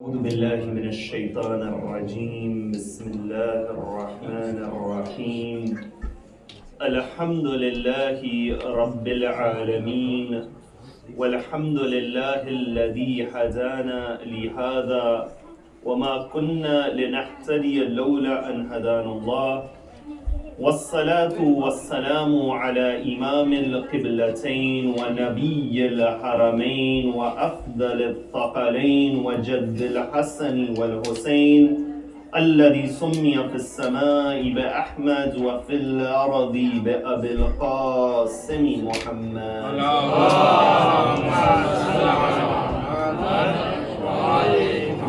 أعوذ بالله من الشيطان الرجيم بسم الله الرحمن الرحيم الحمد لله رب العالمين والحمد لله الذي هدانا لهذا وما كنا لنهتدي لولا أن هدانا الله والصلاة والسلام على إمام القبلتين ونبي الحرمين وأفضل الثقلين وجد الحسن والحسين الذي سمي في السماء بأحمد وفي الأرض بأبي القاسم محمد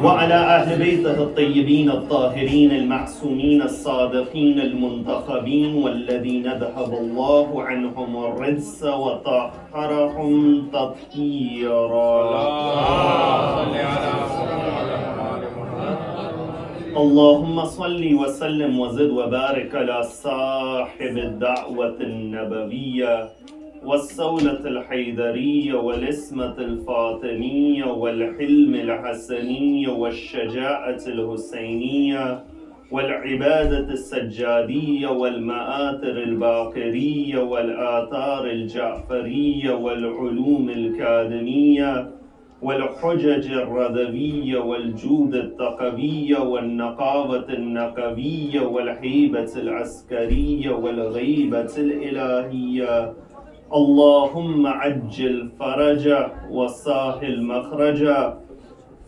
وعلى أهل بيته الطيبين الطاهرين المعصومين الصادقين المنتخبين والذين ذهب الله عنهم الرجس وطهرهم تطهيرا. اللهم صل وسلم وزد وبارك على صاحب الدعوة النبوية والسولة الحيدرية والإسمة الفاطمية والحلم الحسنية والشجاعة الحسينية والعبادة السجادية والمآثر الباقرية والآثار الجعفرية والعلوم الكاذمية والحجج الرذوية والجود الثقبية والنقابة النقبية والهيبة العسكرية والغيبة الإلهية. اللهم عجل فرجا وسهل مخرجا.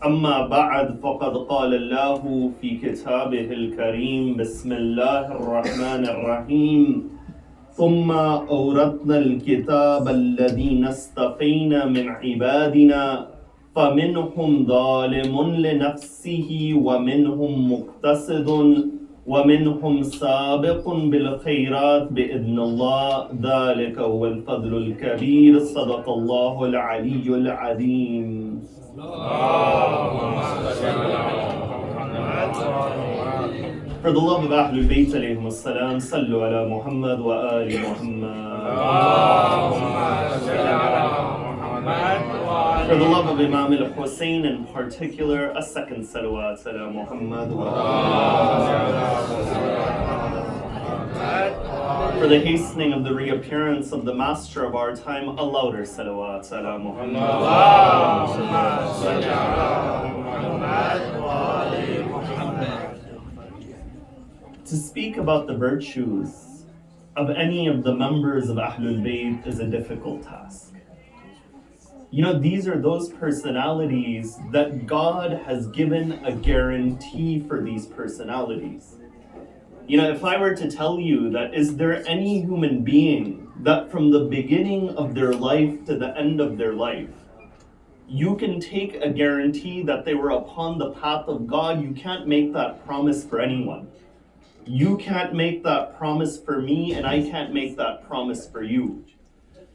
أما بعد فقد قال الله في كتابه الكريم بسم الله الرحمن الرحيم ثم أورثنا الكتاب الذين اصطفينا من عبادنا فمنهم ظالم لنفسه ومنهم مقتصد ومنهم سابق بالخيرات بإذن الله ذلك هو الفضل الكبير. صدق الله العلي العظيم. For the love of Ahlul Bayt alayhim as-salam, sallu ala Muhammad wa ali Muhammad. For the love of Imam al-Husayn in particular, a second salawat ala Muhammad wa ali. For the hastening of the reappearance of the master of our time, a louder salawat ala Muhammad. To speak about the virtues of any of the members of Ahlul Bayt is a difficult task. You know, these are those personalities that God has given a guarantee for these personalities. You know, if I were to tell you that is there any human being that from the beginning of their life to the end of their life, you can take a guarantee that they were upon the path of God, you can't make that promise for anyone. You can't make that promise for me, and I can't make that promise for you.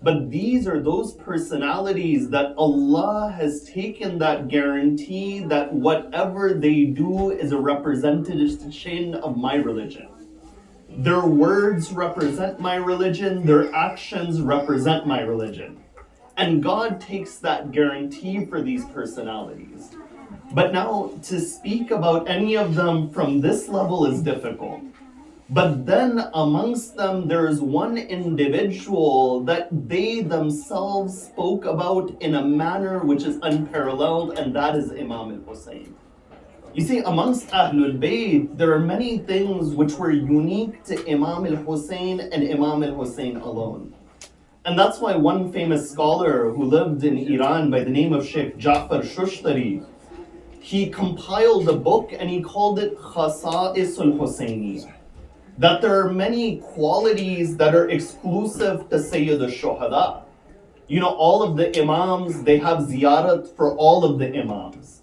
But these are those personalities that Allah has taken that guarantee that whatever they do is a representation of my religion. Their words represent my religion, their actions represent my religion. And God takes that guarantee for these personalities. But now, to speak about any of them from this level is difficult. But then amongst them, there is one individual that they themselves spoke about in a manner which is unparalleled, and that is Imam al-Husayn. You see, amongst Ahlul Bayt, there are many things which were unique to Imam al-Husayn and Imam al-Husayn alone. And that's why one famous scholar who lived in Iran by the name of Sheikh Ja'far Shushtari, he compiled a book and he called it Khasa'is al-Husayniyah. That there are many qualities that are exclusive to Sayyid al-Shuhada. You know, all of the Imams, they have ziyarat for all of the Imams.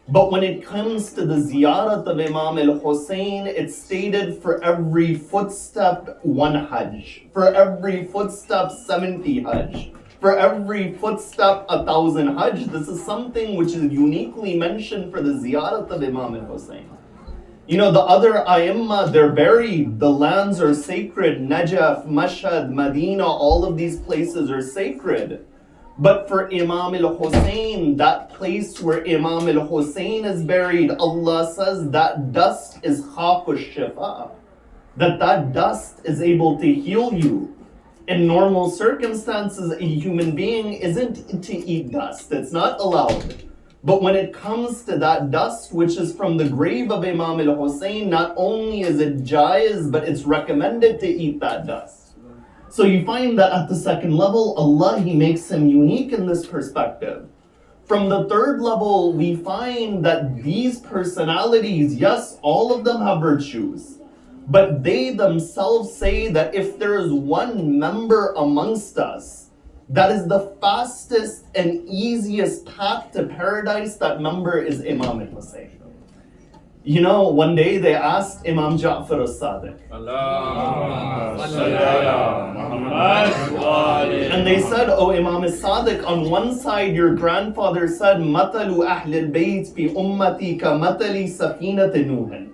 But when it comes to the ziyarat of Imam al-Husayn, it's stated for every footstep, 1 Hajj. For every footstep, 70 Hajj. For every footstep, 1,000 Hajj. This is something which is uniquely mentioned for the ziyarat of Imam al-Husayn. You know, the other A'immah, they're buried. The lands are sacred. Najaf, Mashhad, Medina, all of these places are sacred. But for Imam al-Husayn, that place where Imam al-Husayn is buried, Allah says that dust is khaqu shifa, that dust is able to heal you. In normal circumstances, a human being isn't to eat dust. It's not allowed. But when it comes to that dust, which is from the grave of Imam al-Husayn, not only is it jaiz, but it's recommended to eat that dust. So you find that at the second level, Allah, He makes him unique in this perspective. From the third level, we find that these personalities, yes, all of them have virtues, but they themselves say that if there is one member amongst us that is the fastest and easiest path to paradise, that member is Imam al-Husayn. You know, one day they asked Imam Ja'far al-Sadiq. And they said, oh Imam al-Sadiq, on one side your grandfather said, Matalu ahlil bayt fi ummati ka matali safinat Nuh.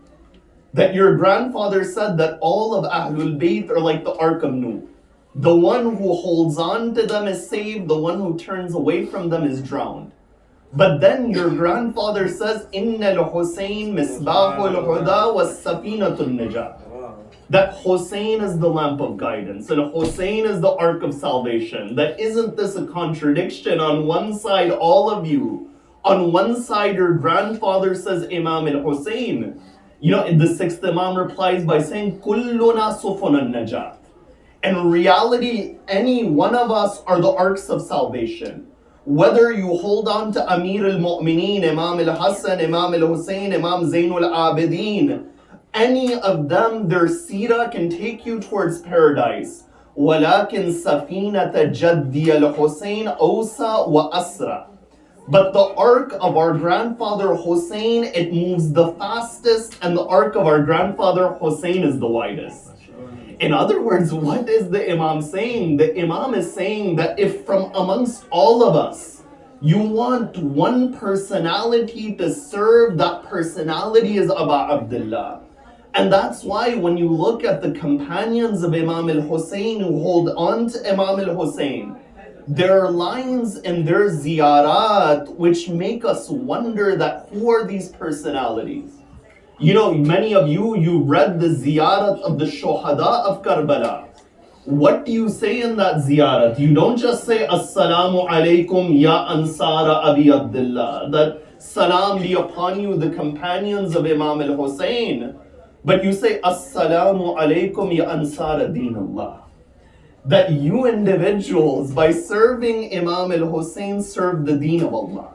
That your grandfather said that all of Ahlul Bayt are like the Ark of Nuh. The one who holds on to them is saved, the one who turns away from them is drowned. But then your grandfather says, Inna al-Husayn misbahul huda was safinatul najat. That Husayn is the lamp of guidance, and Husayn is the ark of salvation. That isn't this a contradiction? On one side, all of you. On one side, your grandfather says Imam al-Husayn. You know, the sixth Imam replies by saying, Kulluna sufunan najat. In reality, any one of us are the arks of salvation. Whether you hold on to Amir al-Mu'mineen, Imam al-Hassan, Imam al-Husayn, Imam Zainul Abidin, any of them, their seerah can take you towards paradise. وَلَكِنْ سَفِينَةَ جَدِّيَ الْحُسَيْنِ أَوْسَى وَأَسْرَى. But the ark of our grandfather Husayn, it moves the fastest, and the ark of our grandfather Husayn is the widest. In other words, what is the Imam saying? The Imam is saying that if from amongst all of us, you want one personality to serve, that personality is Aba-Abdillah. And that's why when you look at the companions of Imam al-Husayn who hold on to Imam al-Husayn, there are lines in their ziyarat which make us wonder that who are these personalities? You know, many of you read the ziyarat of the Shuhada of Karbala. What do you say in that ziyarat? You don't just say, Assalamu alaikum ya ansara Abi-Abdillah, that salam be upon you, the companions of Imam al-Husayn. But you say, Assalamu alaikum ya ansara Deen Allah. That you individuals, by serving Imam al-Husayn, serve the deen of Allah.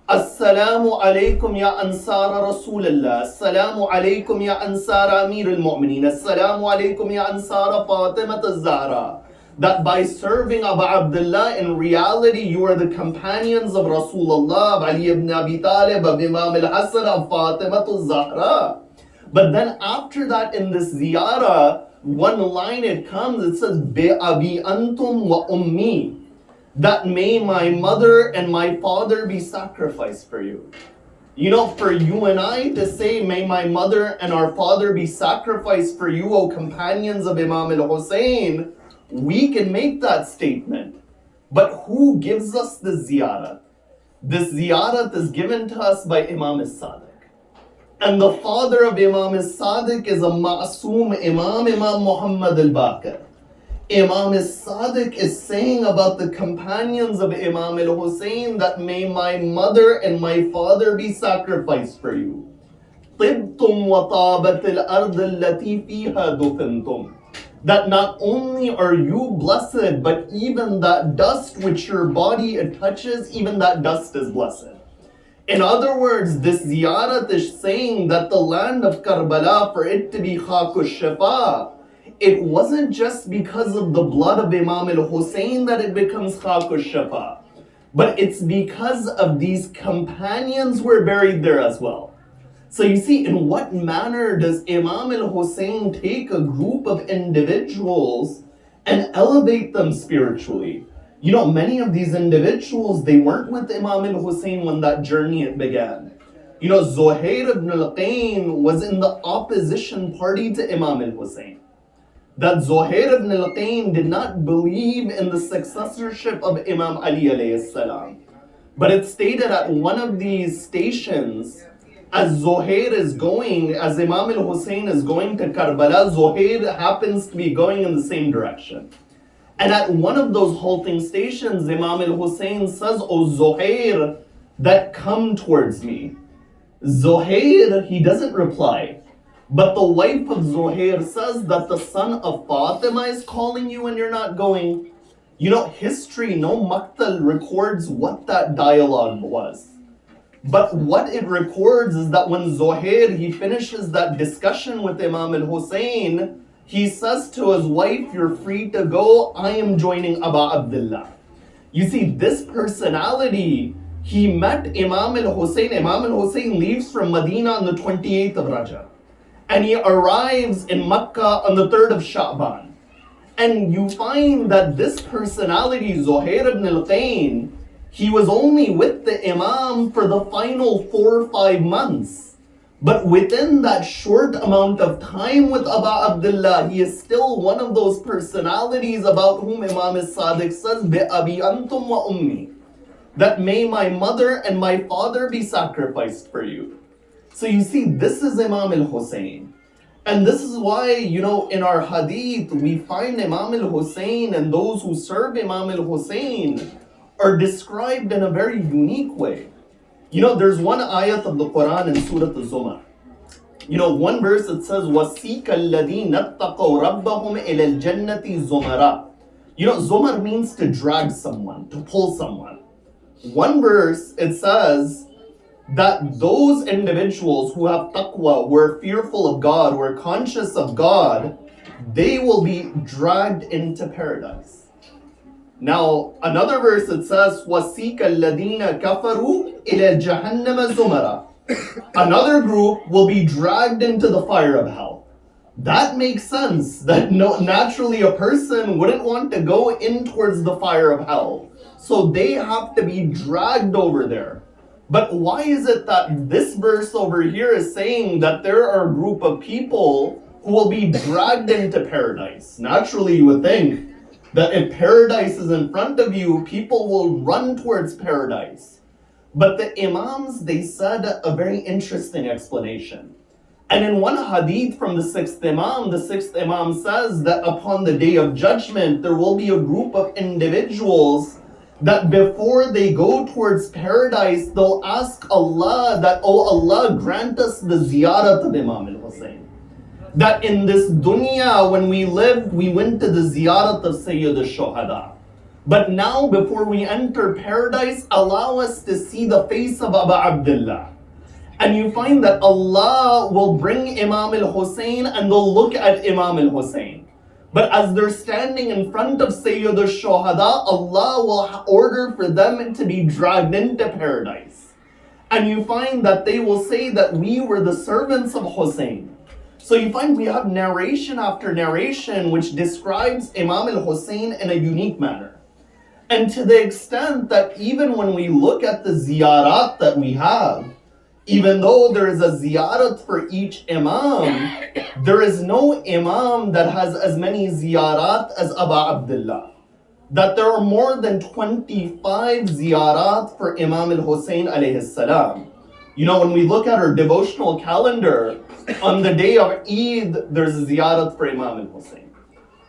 Assalamu alaikum ya ansara Rasulullah. Assalamu alaikum ya ansara Amir al-Mu'mineen. Assalamu alaikum ya ansara Fatima al-Zahra. That by serving Aba-Abdillah, in reality, you are the companions of Rasulullah, of Ali ibn Abi Talib, of Imam al-Hassan, of Fatima al-Zahra. But then after that, in this ziyarah, one line it comes, it says, Bi abi antum wa ummi. That may my mother and my father be sacrificed for you. You know, for you and I to say, may my mother and our father be sacrificed for you, O companions of Imam al-Husayn, we can make that statement. But who gives us the ziyarat? This ziyarat is given to us by Imam al-Sadiq. And the father of Imam al-Sadiq is a ma'soom Imam, Imam Muhammad al-Baqir. Imam al-Sadiq is saying about the companions of Imam al-Husayn that may my mother and my father be sacrificed for you. طِبْتُمْ وَطَابَتِ الْأَرْضِ الَّتِي فِيهَا دُفِنْتُمْ. That not only are you blessed, but even that dust which your body it touches, even that dust is blessed. In other words, this ziyarat is saying that the land of Karbala, for it to be khaqu shifa, it wasn't just because of the blood of Imam al-Husayn that it becomes khaqu shifa, but it's because of these companions who were buried there as well. So you see, in what manner does Imam al-Husayn take a group of individuals and elevate them spiritually? You know, many of these individuals, they weren't with Imam al-Husayn when that journey it began. You know, Zuhair ibn al-Qayn was in the opposition party to Imam al-Husayn. that Zuhair ibn al-Qayn did not believe in the successorship of Imam Ali alayhi salam. But it's stated at one of these stations, as Zuhair is going, as Imam al-Husayn is going to Karbala, Zuhair happens to be going in the same direction. And at one of those halting stations, Imam al-Husayn says, "O Zuhair, that come towards me." Zuhair, he doesn't reply. But the wife of Zuhair says that the son of Fatima is calling you and you're not going. You know, history, no maktal records what that dialogue was. But what it records is that when Zuhair, he finishes that discussion with Imam al-Husayn, he says to his wife, "You're free to go, I am joining Aba-Abdillah." You see, this personality, he met Imam al-Husayn. Imam al-Husayn leaves from Medina on the 28th of Rajab. And he arrives in Makkah on the 3rd of Sha'ban. And you find that this personality, Zuhair ibn al-Qayn, he was only with the Imam for the final 4 or 5 months. But within that short amount of time with Aba-Abdillah, he is still one of those personalities about whom Imam as-Sadiq says, "Bi-abi antum wa ummi," that may my mother and my father be sacrificed for you. So you see, this is Imam al-Husayn. And this is why, you know, in our hadith, we find Imam al-Husayn and those who serve Imam al-Husayn are described in a very unique way. You know, there's one ayat of the Quran in Surah Al-Zumar. You know, one verse it says, وَسِيكَ الَّذِينَ اتَّقَوْا رَبَّهُمْ إِلَى الْجَنَّةِ زُمَرًا. You know, Zumar means to drag someone, to pull someone. One verse, it says that those individuals who have taqwa, who are fearful of God, who are conscious of God, they will be dragged into paradise. Now, another verse it says, وَسِيكَ الَّذِينَ كَفَرُوا إِلَى جَهَنَّمَ زُمَرًا. Another group will be dragged into the fire of hell. That makes sense, that naturally a person wouldn't want to go in towards the fire of hell. So they have to be dragged over there. But why is it that this verse over here is saying that there are a group of people who will be dragged into paradise? Naturally, you would think that if paradise is in front of you, people will run towards paradise. But the Imams, they said a very interesting explanation. And in one hadith from the sixth Imam says that upon the day of judgment, there will be a group of individuals that before they go towards paradise, they'll ask Allah that, "Oh Allah, grant us the ziyarat of Imam al-Husayn." That in this dunya, when we lived, we went to the ziyarat of Sayyid al-Shuhada. But now, before we enter paradise, allow us to see the face of Aba-Abdillah. And you find that Allah will bring Imam al-Husayn and they'll look at Imam al-Husayn. But as they're standing in front of Sayyid al-Shuhada, Allah will order for them to be dragged into paradise. And you find that they will say that we were the servants of Husayn. So you find we have narration after narration which describes Imam al-Husayn in a unique manner. And to the extent that even when we look at the ziyarat that we have, even though there is a ziyarat for each Imam, there is no Imam that has as many ziyarat as Aba-Abdillah. That there are more than 25 ziyarat for Imam al-Husayn alayhi salam. You know, when we look at our devotional calendar, on the day of Eid, there's a ziyarat for Imam al-Husayn.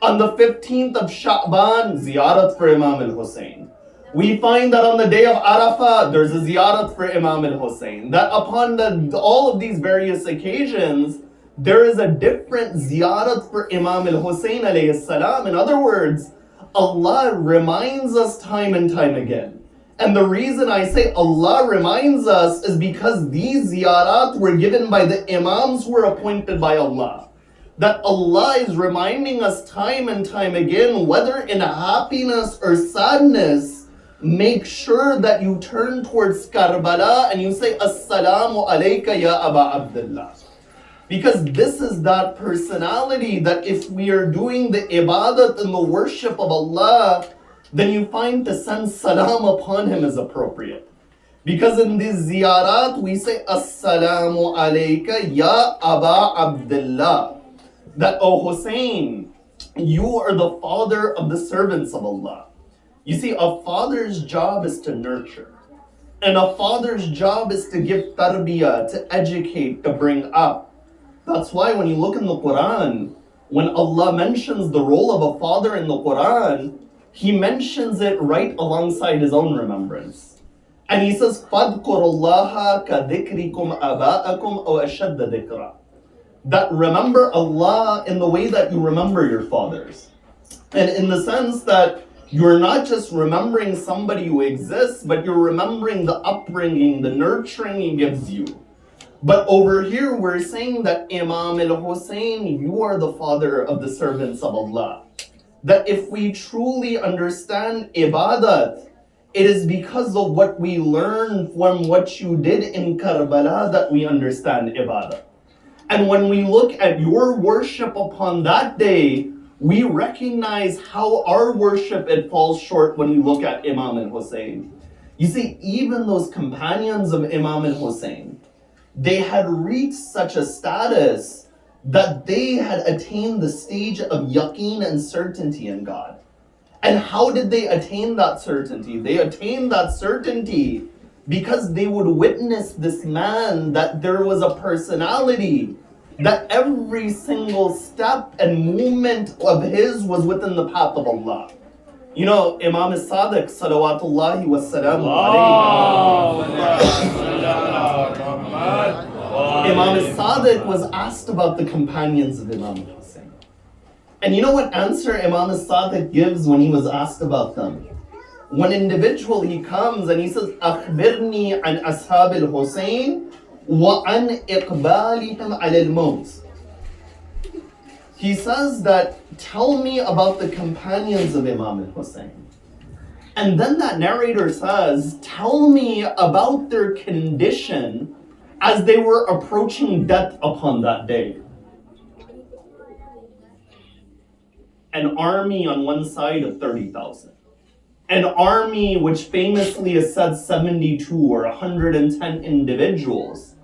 On the 15th of Sha'ban, ziyarat for Imam al-Husayn. We find that on the day of Arafah, there's a ziyarat for Imam al-Husayn. That upon all of these various occasions, there is a different ziyarat for Imam al-Husayn alayhi salam. In other words, Allah reminds us time and time again. And the reason I say Allah reminds us is because these ziyarat were given by the Imams who were appointed by Allah. That Allah is reminding us time and time again, whether in happiness or sadness, make sure that you turn towards Karbala and you say, "Assalamu alayka ya Aba-Abdillah." Because this is that personality that if we are doing the ibadat and the worship of Allah, then you find to send salam upon him is appropriate. Because in these ziyarat, we say, "Assalamu alayka ya Aba-Abdillah." That, "Oh Husayn, You are the father of the servants of Allah. You see, a father's job is to nurture. And a father's job is to give tarbiyah, to educate, to bring up. That's why when you look in the Quran, when Allah mentions the role of a father in the Quran, He mentions it right alongside His own remembrance. And He says, فَاذْكُرُوا اللَّهَ كَذِكْرِكُمْ أَبَاءَكُمْ أَوْ أَشَدَّ ذِكْرًا. That remember Allah in the way that you remember your fathers. And in the sense that you're not just remembering somebody who exists, but you're remembering the upbringing, the nurturing He gives you. But over here, we're saying that Imam al-Husayn, you are the father of the servants of Allah. That if we truly understand ibadat, it is because of what we learn from what you did in Karbala that we understand ibadat. And when we look at your worship upon that day, we recognize how our worship, it falls short when we look at Imam al-Husayn. You see, even those companions of Imam al-Husayn, they had reached such a status that they had attained the stage of yaqeen and certainty in God. And how did they attain that certainty? They attained that certainty because they would witness this man, that there was a personality, that every single step and movement of his was within the path of Allah. You know, Imam Sadiq, salawatullahi wa salamu alayhi. Imam Sadiq was asked about the companions of Imam Husayn. And you know what answer Imam Sadiq gives when he was asked about them? One individual, he comes and he says, أخبرني عن أصحاب الحسين وعن إقبالهم على الموت. He says that, tell me about the companions of Imam al-Husayn. And then that narrator says, tell me about their condition as they were approaching death upon that day. An army on one side of 30,000. An army which famously is said 72 or 110 individuals.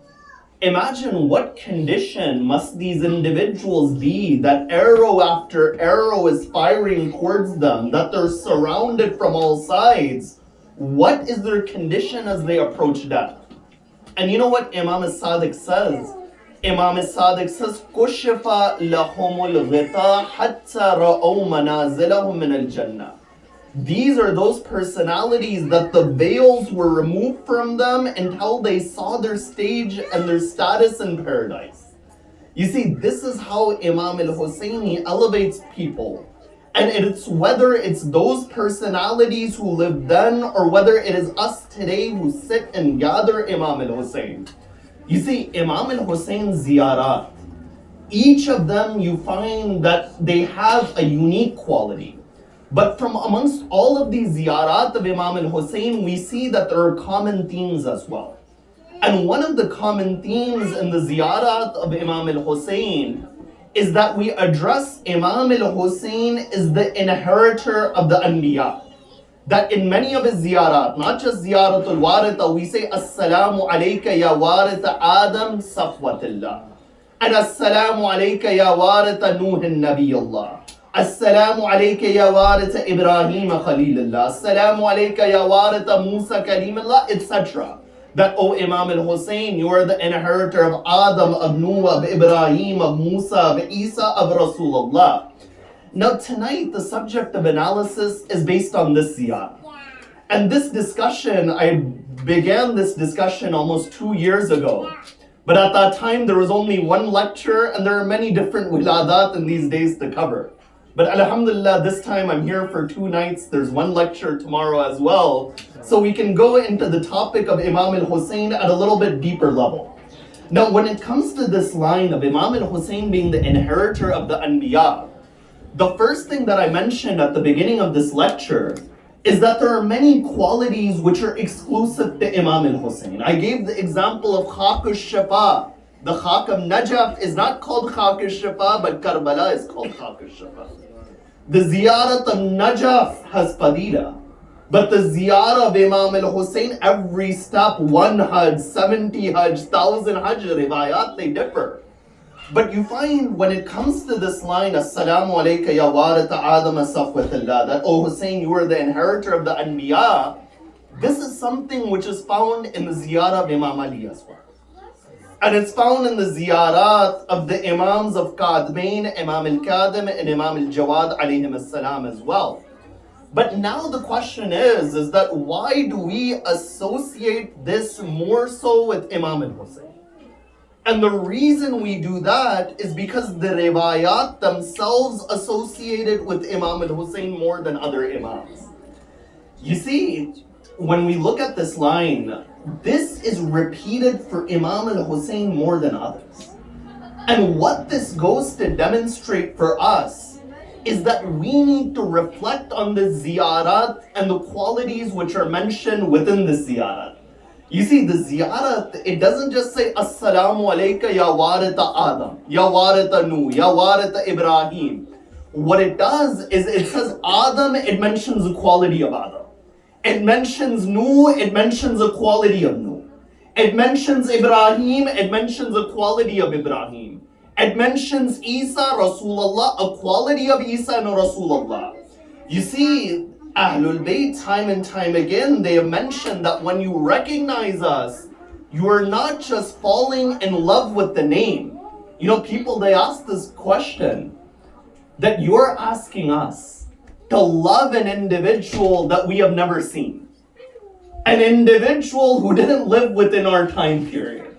Imagine what condition must these individuals be, that arrow after arrow is firing towards them, that they're surrounded from all sides. What is their condition as they approach death? And you know what Imam Sadiq says? Imam Sadiq says, كُشِفَ لَهُمُ الْغِطَاء حَتَّى رَأَوْا مَنَازِلَهُم مِّنَ الْجَنَّةِ. These are those personalities that the veils were removed from them until they saw their stage and their status in paradise. You see, this is how Imam al-Husayni elevates people. And it's whether it's those personalities who lived then or whether it is us today who sit and gather Imam al-Husayn. You see, Imam al-Husayn's ziyarat, each of them you find that they have a unique quality. But from amongst all of these ziyarat of Imam al-Husayn, we see that there are common themes as well. And one of the common themes in the ziyarat of Imam al-Husayn is that we address Imam al-Husayn as the inheritor of the Anbiya. That in many of his ziyarat, not just ziyaratul waritha, we say, Assalamu alayka ya waritha Adam safwatillah. And Assalamu alayka ya waritha Nuhin Nabiyullah. Assalamu alayka ya waritha Ibrahim Khalilullah. Assalamu alayka ya waritha Musa Kalimullah, etc. That, O Imam al-Husayn, you are the inheritor of Adam, of Noah, of Ibrahim, of Musa, of Isa, of Rasulullah. Now tonight, the subject of analysis is based on this ziyarah. And this discussion, I began this discussion almost 2 years ago. But at that time, there was only one lecture, and there are many different wiladat in these days to cover. But alhamdulillah, this time I'm here for 2 nights. There's one lecture tomorrow as well. So we can go into the topic of Imam al-Husayn at a little bit deeper level. Now, when it comes to this line of Imam al-Husayn being the inheritor of the Anbiya, the first thing that I mentioned at the beginning of this lecture is that there are many qualities which are exclusive to Imam al-Husayn. I gave the example of Khaq al-Shafa. The Khaq of Najaf is not called Khaq al-Shafa, but Karbala is called Khaq al-Shafa. The ziyarat of Najaf has fadila. But the ziyarah of Imam al-Husayn, every step, 1 Hajj, 70 Hajj, 1,000 Hajj, riwayat, they differ. But you find when it comes to this line, Assalamu alayka ya warata Adam safwatillah, that, oh Husayn, you are the inheritor of the Anbiya, this is something which is found in the ziyarah of Imam Ali as well. And it's found in the ziyarat of the Imams of Qadmain, Imam al-Qadim and Imam al-Jawad alayhim as-salam as well. But now the question is that why do we associate this more so with Imam al-Husayn? And the reason we do that is because the riwayat themselves associated with Imam al-Husayn more than other Imams. You see, when we look at this line, this is repeated for Imam al-Husayn more than others. And what this goes to demonstrate for us is that we need to reflect on the ziyarat and the qualities which are mentioned within the ziyarat. You see, the ziyarat, it doesn't just say, Assalamu alayka ya warita Adam, ya warita Nuh, ya warita Ibrahim. What it does is it says Adam, it mentions the quality of Adam. It mentions Nuh, it mentions a quality of Nuh. It mentions Ibrahim, it mentions a quality of Ibrahim. It mentions Isa, Rasulullah, a quality of Isa and Rasulullah. You see, Ahlul Bayt, time and time again, they have mentioned that when you recognize us, you are not just falling in love with the name. You know, people, they ask this question, that you're asking us to love an individual that we have never seen. An individual who didn't live within our time period.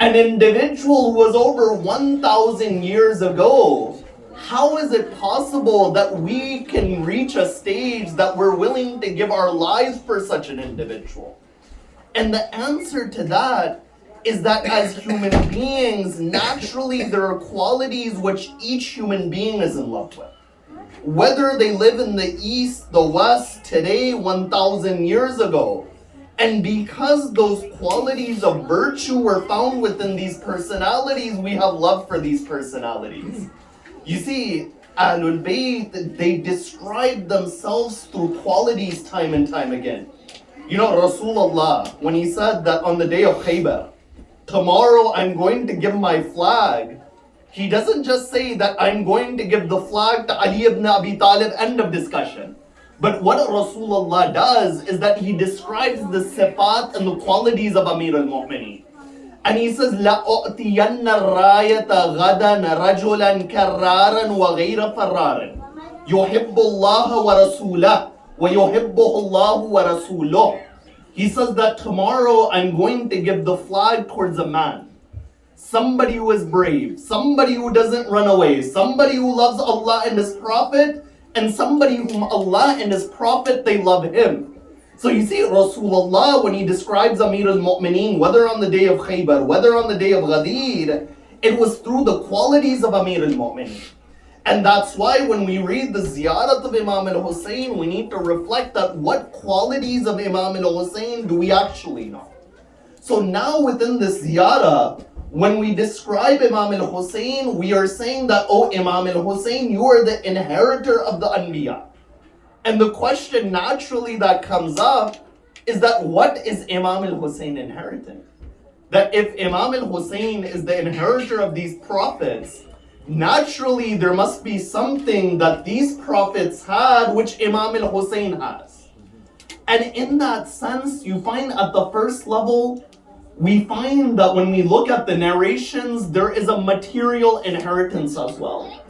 An individual who was over 1,000 years ago. How is it possible that we can reach a stage that we're willing to give our lives for such an individual? And the answer to that is that as human beings, naturally there are qualities which each human being is in love with. Whether they live in the East, the West, today, 1,000 years ago. And because those qualities of virtue were found within these personalities, we have love for these personalities. You see, Ahlul Bayt, they describe themselves through qualities time and time again. You know, Rasulullah, when he said that on the day of Khaybar, tomorrow I'm going to give my flag, he doesn't just say that I'm going to give the flag to Ali ibn Abi Talib, end of discussion. But what Rasulullah does is that he describes the sifat and the qualities of Amir al-Mu'mineen. And he says, لَأُعْتِيَنَّ الرَّايَةَ غَدًا رَجُلًا كَرَّارًا وَغَيْرَ فَرَّارٍ يُحِبُّ اللَّهَ وَرَسُولَهُ وَيُحِبُّهُ اللَّهُ وَرَسُولُهُ. He says that tomorrow I'm going to give the flag towards a man. Somebody who is brave, somebody who doesn't run away, somebody who loves Allah and His Prophet, and somebody whom Allah and His Prophet, they love him. So you see, Rasulullah, when he describes Amir al-Mu'mineen, whether on the day of Khaybar, whether on the day of Ghadir, it was through the qualities of Amir al-Mu'mineen. And that's why when we read the ziyarat of Imam al-Husayn, we need to reflect that what qualities of Imam al-Husayn do we actually know? So now within this ziyarah, when we describe Imam al-Husayn, we are saying that, oh Imam al-Husayn, you are the inheritor of the Anbiya. And the question naturally that comes up is that what is Imam al-Husayn inheriting? That if Imam al-Husayn is the inheritor of these prophets, naturally there must be something that these prophets had which Imam al-Husayn has. And in that sense, you find at the first level, we find that when we look at the narrations, there is a material inheritance as well.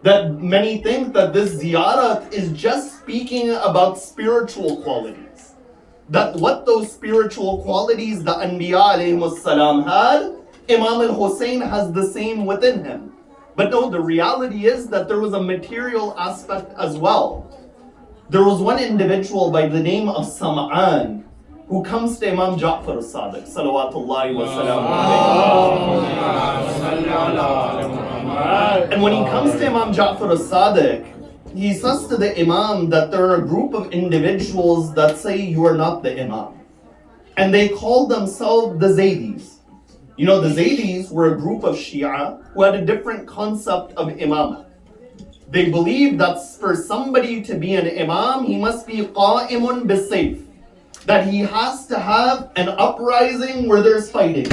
That many think that this ziyarat is just speaking about spiritual qualities. That what those spiritual qualities the Anbiya alayhimus salam had, Imam al-Husayn has the same within him. But no, the reality is that there was a material aspect as well. There was one individual by the name of Sam'an who comes to Imam Ja'far as-Sadiq, salawatullahi wa salamu alayhi. And when he comes to Imam Ja'far as-Sadiq, he says to the Imam that there are a group of individuals that say you are not the Imam. And they call themselves the Zaydis. You know, the Zaydis were a group of Shia who had a different concept of Imamah. They believed that for somebody to be an Imam, he must be qa'imun bis-sayf. That he has to have an uprising where there's fighting.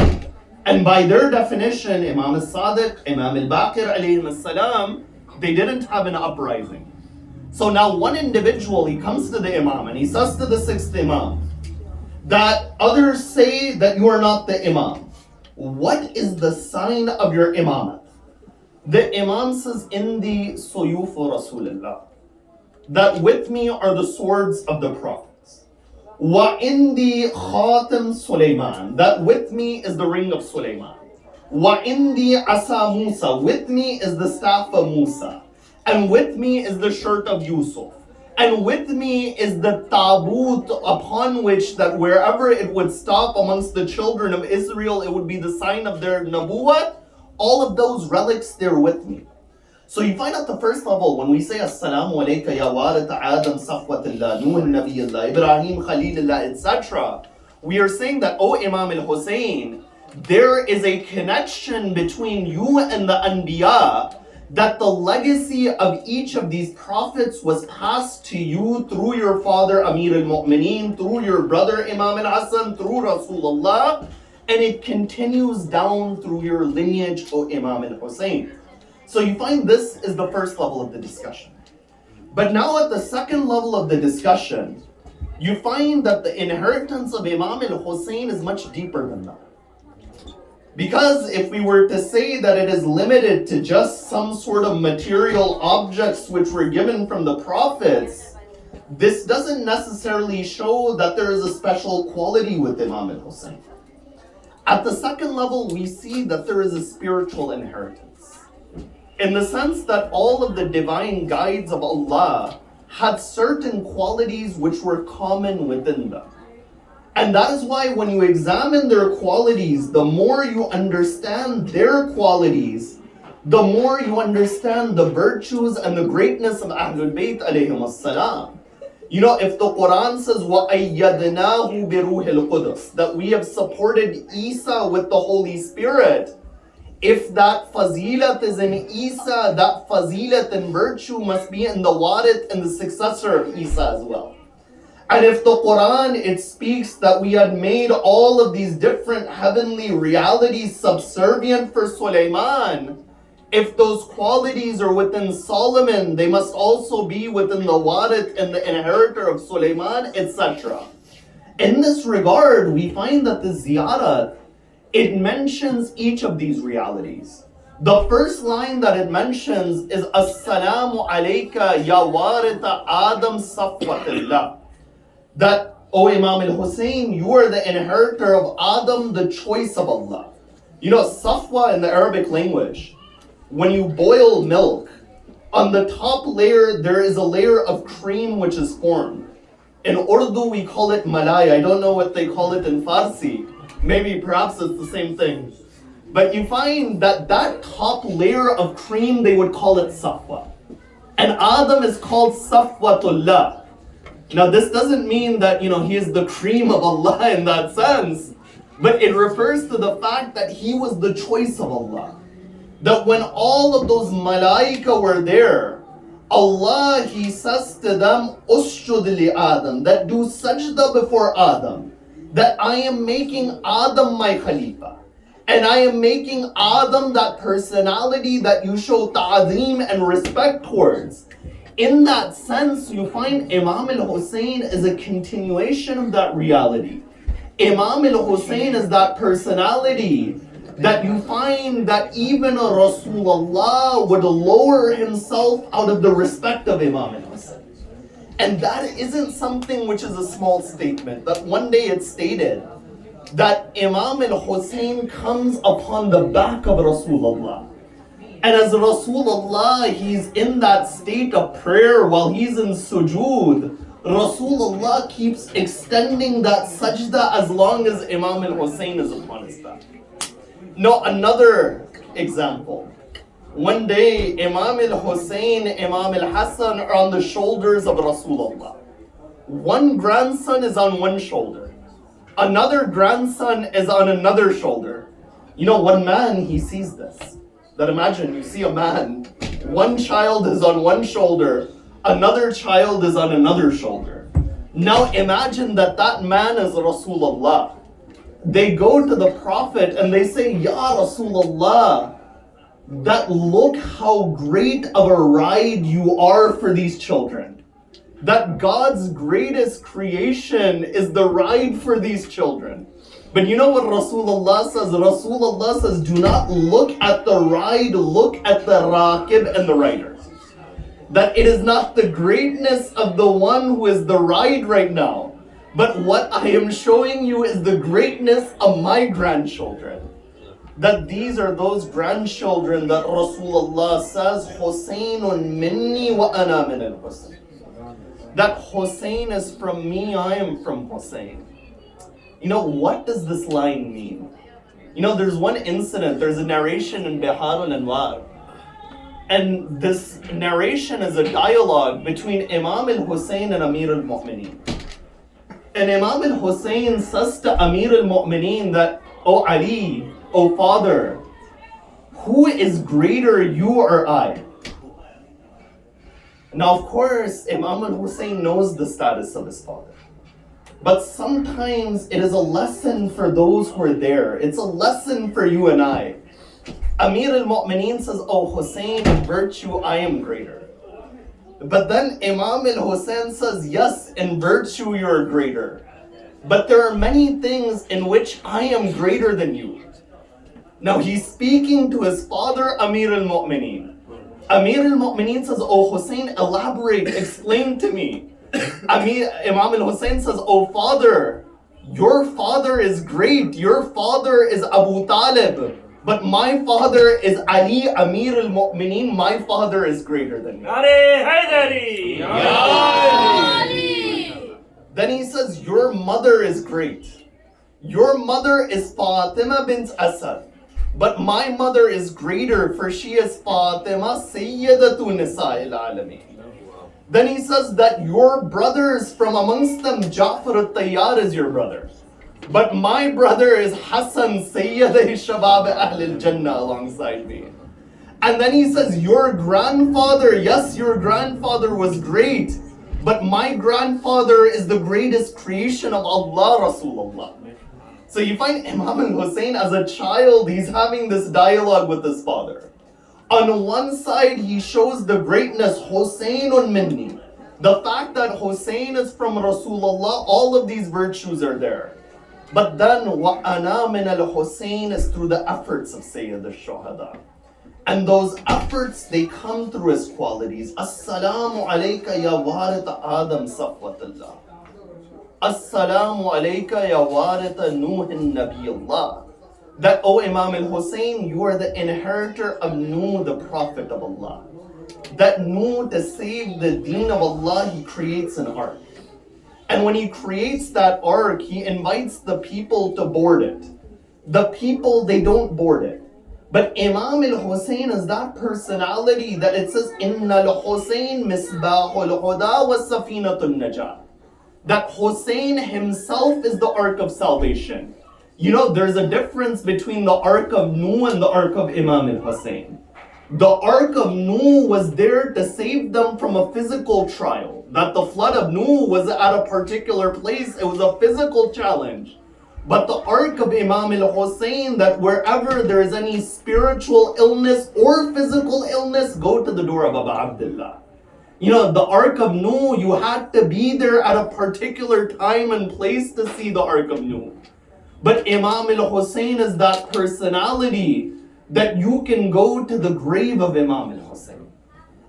And by their definition, Imam al-Sadiq, Imam al-Baqir alayhim as-salam, they didn't have an uprising. So now one individual, he comes to the Imam and he says to the sixth Imam, that others say that you are not the Imam. What is the sign of your Imamah? The Imam says, Indi suyufu Rasulullah, that with me are the swords of the prophets. Wa indi khatam Sulaiman, that with me is the ring of Sulaiman. Wa indi asa Musa, with me is the staff of Musa. And with me is the shirt of Yusuf. And with me is the tabut upon which that wherever it would stop amongst the children of Israel, it would be the sign of their nabuwat. All of those relics, they're with me. So you find at the first level, when we say Assalamu alayka ya warat Adam safwatillah, Nuh Nabiyullah, Ibrahim Khalilullah, etc., we are saying that, O Imam al-Husayn, there is a connection between you and the Anbiya, that the legacy of each of these prophets was passed to you through your father Amir al-Mu'mineen, through your brother Imam al-Hasan, through Rasulullah, and it continues down through your lineage, O Imam al-Husayn. So you find this is the first level of the discussion. But now at the second level of the discussion, you find that the inheritance of Imam al-Husayn is much deeper than that. Because if we were to say that it is limited to just some sort of material objects which were given from the prophets, this doesn't necessarily show that there is a special quality with Imam al-Husayn. At the second level, we see that there is a spiritual inheritance, in the sense that all of the divine guides of Allah had certain qualities which were common within them. And that is why when you examine their qualities, the more you understand their qualities, the more you understand the virtues and the greatness of Ahlul Bayt alayhim as-salam. You know, if the Quran says, وَأَيَّدْنَاهُ بِرُوحِ الْقُدُسِ, that we have supported Isa with the Holy Spirit, if that fazilat is in Isa, that fazilat and virtue must be in the warit and the successor of Isa as well. And if the Quran, it speaks that we had made all of these different heavenly realities subservient for Sulaiman, if those qualities are within Solomon, they must also be within the warit and the inheritor of Sulaiman, etc. In this regard, we find that the ziyarat, it mentions each of these realities. The first line that it mentions is Assalamu alayka ya warita Adam safwatillah. That, O Imam al-Husayn, you are the inheritor of Adam, the choice of Allah. You know, safwa in the Arabic language, when you boil milk, on the top layer there is a layer of cream which is formed. In Urdu we call it malai. I don't know what they call it in Farsi. Maybe perhaps it's the same thing. But you find that that top layer of cream, they would call it safwa. And Adam is called safwatullah. Now this doesn't mean that, you know, he is the cream of Allah in that sense, but it refers to the fact that he was the choice of Allah. That when all of those malaika were there, Allah, he says to them, Usjud li Adam, that do sajda before Adam, that I am making Adam my Khalifa. And I am making Adam that personality that you show ta'zeem and respect towards. In that sense, you find Imam al-Husayn is a continuation of that reality. Imam al-Husayn is that personality that you find that even a Rasulullah would lower himself out of the respect of Imam al-Husayn. And that isn't something which is a small statement. That one day it's stated that Imam al-Husayn comes upon the back of Rasulullah. And as Rasulullah, he's in that state of prayer while he's in sujood, Rasulullah keeps extending that sajda as long as Imam al-Husayn is upon his back. Now, another example. One day, Imam al-Husayn, Imam al-Hasan are on the shoulders of Rasulullah. One grandson is on one shoulder. Another grandson is on another shoulder. You know, one man, he sees this. That imagine, you see a man, one child is on one shoulder, another child is on another shoulder. Now imagine that that man is Rasulullah. They go to the Prophet and they say, Ya Rasulullah, that look how great of a ride you are for these children. That God's greatest creation is the ride for these children. But you know what Rasulullah says? Rasulullah says, do not look at the ride, look at the raqib and the rider. That it is not the greatness of the one who is the ride right now, but what I am showing you is the greatness of my grandchildren. That these are those grandchildren that Rasulullah says, Husaynun minni wa ana min al-Husayn. That Husayn is from me, I am from Husayn. You know, what does this line mean? You know, there's one incident, there's a narration in Bihar al-Anwar. And this narration is a dialogue between Imam al-Husayn and Amir al-Mu'mineen. And Imam al-Husayn says to Amir al-Mu'mineen that, O Ali, O father, who is greater, you or I? Now, of course, Imam al-Husayn knows the status of his father. But sometimes it is a lesson for those who are there. It's a lesson for you and I. Amir al-Mu'mineen says, Oh Husayn, in virtue I am greater. But then Imam al-Husayn says, yes, in virtue you're greater. But there are many things in which I am greater than you. Now he's speaking to his father, Amir al-Mu'mineen. Amir al-Mu'mineen says, Oh Husayn, elaborate, explain to me. Imam al-Husayn says, Oh father, your father is great. Your father is Abu Talib. But my father is Ali, Amir al-Mu'mineen. My father is greater than me. Then he says, your mother is great. Your mother is Fatima bint Asad. But my mother is greater, for she is Fatima Sayyidatu Nisa'il Alameen. Then he says that your brothers, from amongst them, Ja'far al-Tayyar is your brother. But my brother is Hassan Sayyid Shabab Ahlil Jannah alongside me. And then he says, your grandfather, yes, your grandfather was great, but my grandfather is the greatest creation of Allah Rasulullah. So you find Imam al-Husayn as a child, he's having this dialogue with his father. On one side, he shows the greatness, Husaynun minni. The fact that Husayn is from Rasulullah, all of these virtues are there. But then, wa ana min al-Husayn is through the efforts of Sayyid al-Shuhada. And those efforts, they come through his qualities. As-salamu alayka ya warita Adam safwatullah. As-salamu alayka ya warita Nuhin Nabiyullah. That, O Imam al-Husayn, you are the inheritor of Nuh, the Prophet of Allah. That Nuh, to save the deen of Allah, he creates an ark. And when he creates that ark, he invites the people to board it. The people, they don't board it. But Imam al-Husayn is that personality that it says, Inna al-Husayn misbahul huda wa safinatul najah. That Husayn himself is the ark of salvation. You know, there's a difference between the ark of Nuh and the ark of Imam al-Husayn. The ark of Nuh was there to save them from a physical trial. That the flood of Nuh was at a particular place. It was a physical challenge. But the ark of Imam al-Husayn, that wherever there is any spiritual illness or physical illness, go to the door of Aba-Abdillah. You know, the ark of Nuh, you had to be there at a particular time and place to see the ark of Nuh. But Imam al-Husayn is that personality that you can go to the grave of Imam al-Husayn.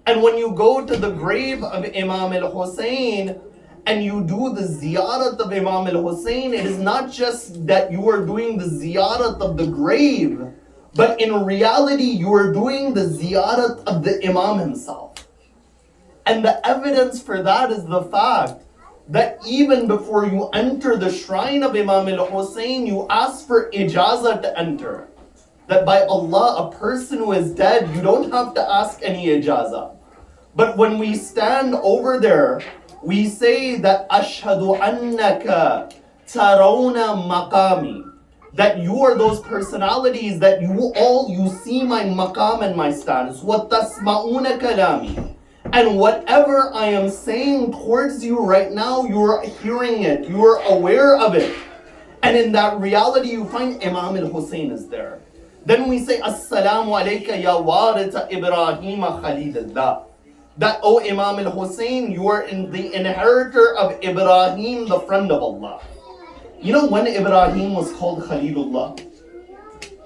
And when you go to the grave of Imam al-Husayn and you do the ziyarat of Imam al-Husayn, it is not just that you are doing the ziyarat of the grave, but in reality you are doing the ziyarat of the Imam himself. And the evidence for that is the fact that even before you enter the shrine of Imam al-Husayn, you ask for ijazah to enter. That by Allah, a person who is dead, you don't have to ask any ijazah. But when we stand over there, we say that Ashhadu annaka tarawna maqami. That you are those personalities that you see my maqam and my status. Wa tasma'una kalami. And whatever I am saying towards you right now, you are hearing it, you are aware of it. And in that reality, you find Imam al-Husayn is there. Then we say, Assalamu alayka ya warita Ibrahim Khalilullah. That, O Imam al-Husayn, you are the inheritor of Ibrahim, the friend of Allah. You know when Ibrahim was called Khalilullah?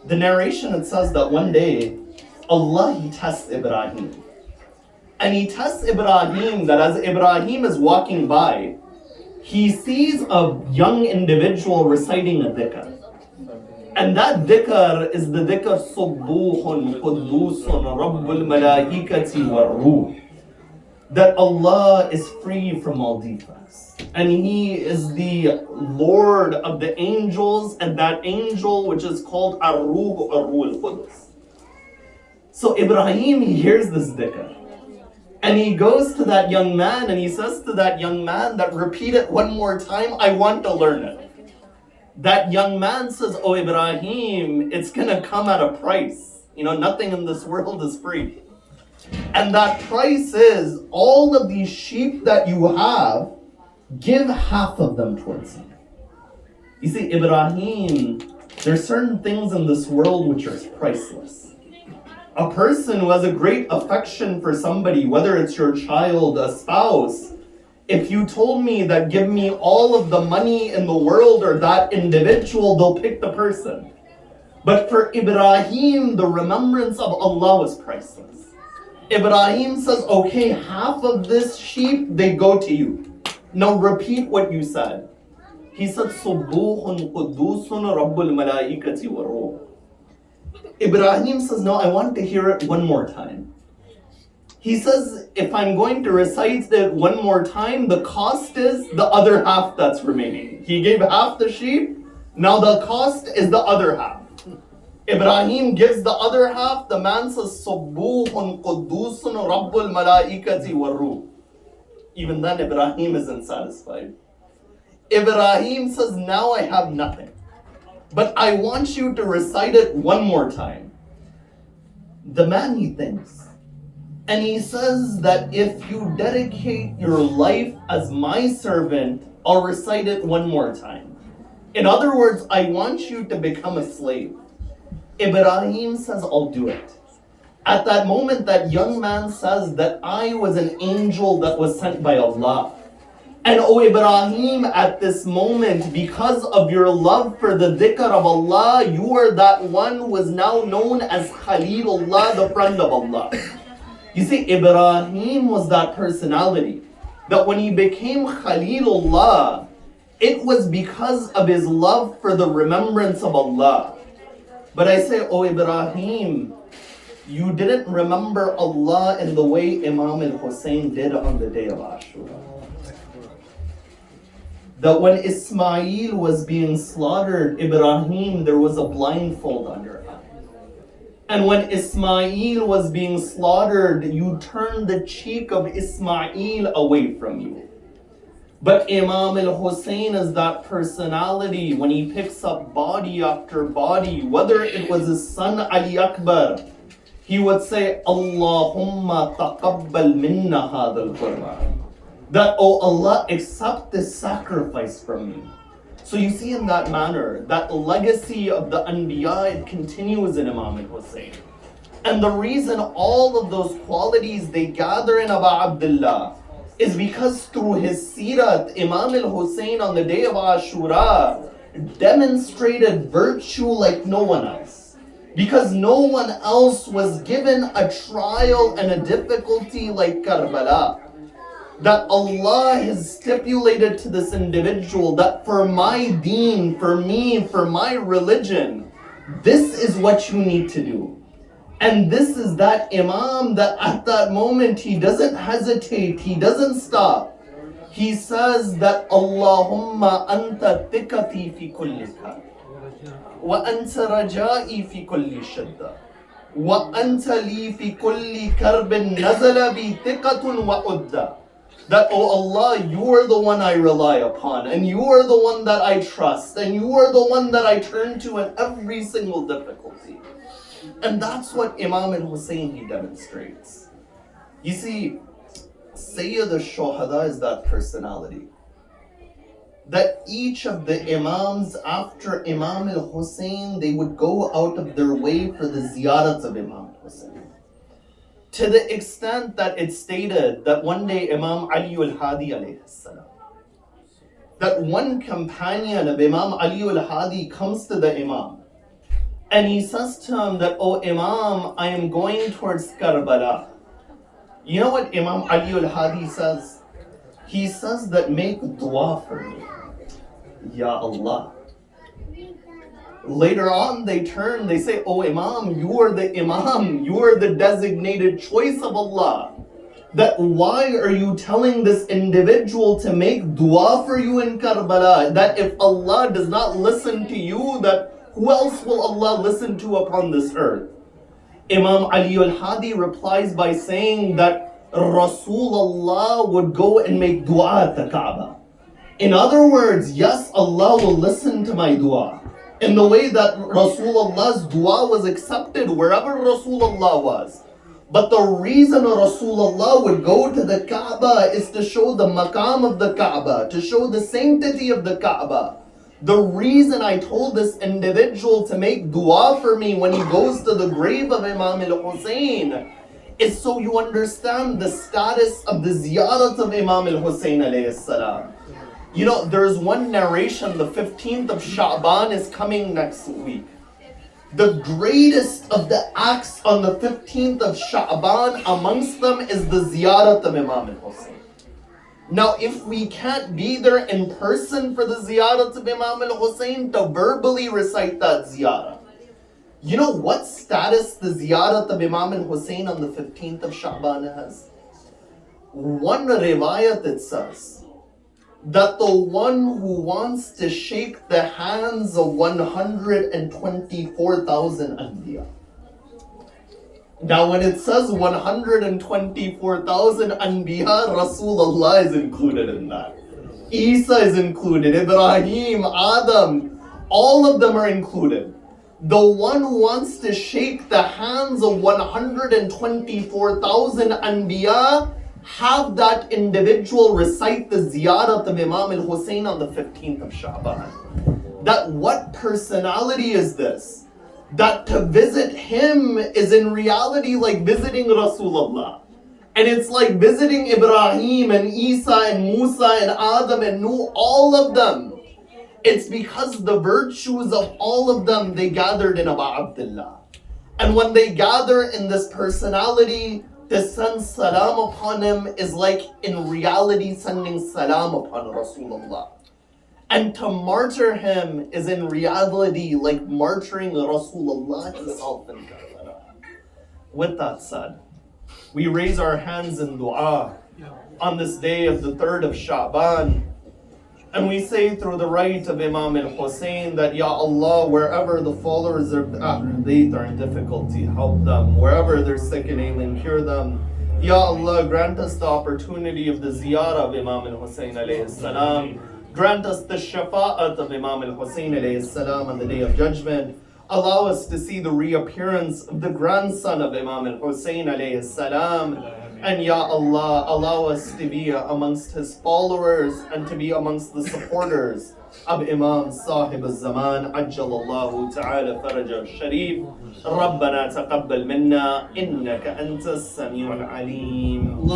The narration, it says that one day, Allah, He tests Ibrahim. And He tests Ibrahim that as Ibrahim is walking by, he sees a young individual reciting a dhikr. And that dhikr is the dhikr Subbuhun Quddusun Rabbul Malaikati wa Ruh. That Allah is free from all defects. And He is the Lord of the angels, and that angel which is called Ar-Ruh Al-Qudus. So Ibrahim, he hears this dhikr. And he goes to that young man and he says to that young man that repeat it one more time, I want to learn it. That young man says, oh Ibrahim, it's gonna come at a price. You know, nothing in this world is free. And that price is all of these sheep that you have, give half of them towards me. You see, Ibrahim, there's certain things in this world which are priceless. A person who has a great affection for somebody, whether it's your child, a spouse, if you told me that give me all of the money in the world or that individual, they'll pick the person. But for Ibrahim, the remembrance of Allah was priceless. Ibrahim says, okay, half of this sheep, they go to you. Now repeat what you said. He said, Subbuhun Quddusun Rabbul Malaikati wa Ruh. Ibrahim says, no, I want to hear it one more time. He says, if I'm going to recite it one more time, the cost is the other half that's remaining. He gave half the sheep, now the cost is the other half. Ibrahim gives the other half, the man says, Subbuhun Quddusun Rabbul Malaikati wa Ruh. Even then, Ibrahim isn't satisfied. Ibrahim says, now I have nothing. But I want you to recite it one more time. The man, he thinks. And he says that if you dedicate your life as my servant, I'll recite it one more time. In other words, I want you to become a slave. Ibrahim says, I'll do it. At that moment, that young man says that I was an angel that was sent by Allah. And O Ibrahim, at this moment, because of your love for the dhikr of Allah, you are that one who is now known as Khalilullah, the friend of Allah. You see, Ibrahim was that personality that when he became Khalilullah, it was because of his love for the remembrance of Allah. But I say, O Ibrahim, you didn't remember Allah in the way Imam al-Husayn did on the day of Ashura. That when Ismail was being slaughtered, Ibrahim, there was a blindfold on your eye. And when Ismail was being slaughtered, you turned the cheek of Ismail away from you. But Imam al-Husayn is that personality when he picks up body after body, whether it was his son Ali Akbar, he would say, Allahumma taqabbal minna hadal Qurban. That, oh Allah, accept this sacrifice from me. So you see in that manner, that legacy of the Anbiya, it continues in Imam al-Husayn. And the reason all of those qualities they gather in Aba-Abdillah is because through his sirat, Imam al-Husayn on the day of Ashura demonstrated virtue like no one else. Because no one else was given a trial and a difficulty like Karbala. That Allah has stipulated to this individual that for my deen, for me, for my religion, this is what you need to do. And this is that Imam that at that moment he doesn't hesitate, he doesn't stop. He says that Allahumma anta thiqati fi kullika wa anta raja'i fi kulli shadda wa anta li fi kulli karbin nazala bi thiqatun wa udda. That, oh Allah, you are the one I rely upon, and you are the one that I trust, and you are the one that I turn to in every single difficulty. And that's what Imam al-Husayn, he demonstrates. You see, Sayyid al-Shuhada is that personality. that each of the Imams after Imam al-Husayn, they would go out of their way for the ziyarat of Imam al-Husayn. To the extent that it's stated that one day Imam Ali al-Hadi alayhi salam, that one companion of Imam Ali al-Hadi comes to the Imam and he says to him that, "Oh Imam, I am going towards Karbala." You know what Imam Ali al-Hadi says? He says that, "Make dua for me, Ya Allah." Later on they turn, they say, "Oh Imam, you are the Imam, you are the designated choice of Allah. That why are you telling this individual to make dua for you in Karbala? That if Allah does not listen to you, that who else will Allah listen to upon this earth?" Imam Ali al-Hadi replies by saying that Rasulullah would go and make dua at the Kaaba. In other words, yes, Allah will listen to my dua. In the way that Rasulullah's dua was accepted wherever Rasulullah was. But the reason Rasulullah would go to the Kaaba is to show the maqam of the Kaaba, to show the sanctity of the Kaaba. The reason I told this individual to make dua for me when he goes to the grave of Imam al-Husayn is so you understand the status of the ziyarat of Imam al-Husayn alayhi salam. You know, there's one narration, the 15th of Sha'ban is coming next week. The greatest of the acts on the 15th of Sha'ban amongst them is the ziyarat of Imam al-Husayn. Now, if we can't be there in person for the ziyarat of Imam al-Husayn, to verbally recite that ziyarat. You know what status the ziyarat of Imam al-Husayn on the 15th of Sha'ban has? One riwayat it says that the one who wants to shake the hands of 124,000 anbiya. Now when it says 124,000 anbiya, Rasulullah is included in that. Isa is included, Ibrahim, Adam, all of them are included. The one who wants to shake the hands of 124,000 anbiya, have that individual recite the ziyarat of Imam al-Husayn on the 15th of Sha'ban. That what personality is this? That to visit him is in reality like visiting Rasulullah. And it's like visiting Ibrahim and Isa and Musa and Adam and Nuh, all of them. It's because the virtues of all of them, they gathered in Aba-Abdillah. And when they gather in this personality, to send salam upon him is like in reality sending salam upon Rasulullah. And to martyr him is in reality like martyring Rasulullah himself in Karbala. With that said, we raise our hands in dua on this day of the 3rd of Sha'ban. And we say through the right of Imam al-Husayn that, Ya Allah, wherever the followers of Ahlul Bayt are in difficulty, help them. Wherever they're sick and ailing, cure them. Ya Allah, grant us the opportunity of the ziyarah of Imam al-Husayn alayhi salam. Grant us the shafa'at of Imam al-Husayn alayhi salam on the Day of Judgment. Allow us to see the reappearance of the grandson of Imam al-Husayn alayhi salam. And Ya Allah, allow us to be amongst his followers and to be amongst the supporters of Imam Sahib al-Zaman, Ajjalallahu ta'ala faraja al-Sharif. ربنا تقبل منا إنك أنت السميع العليم.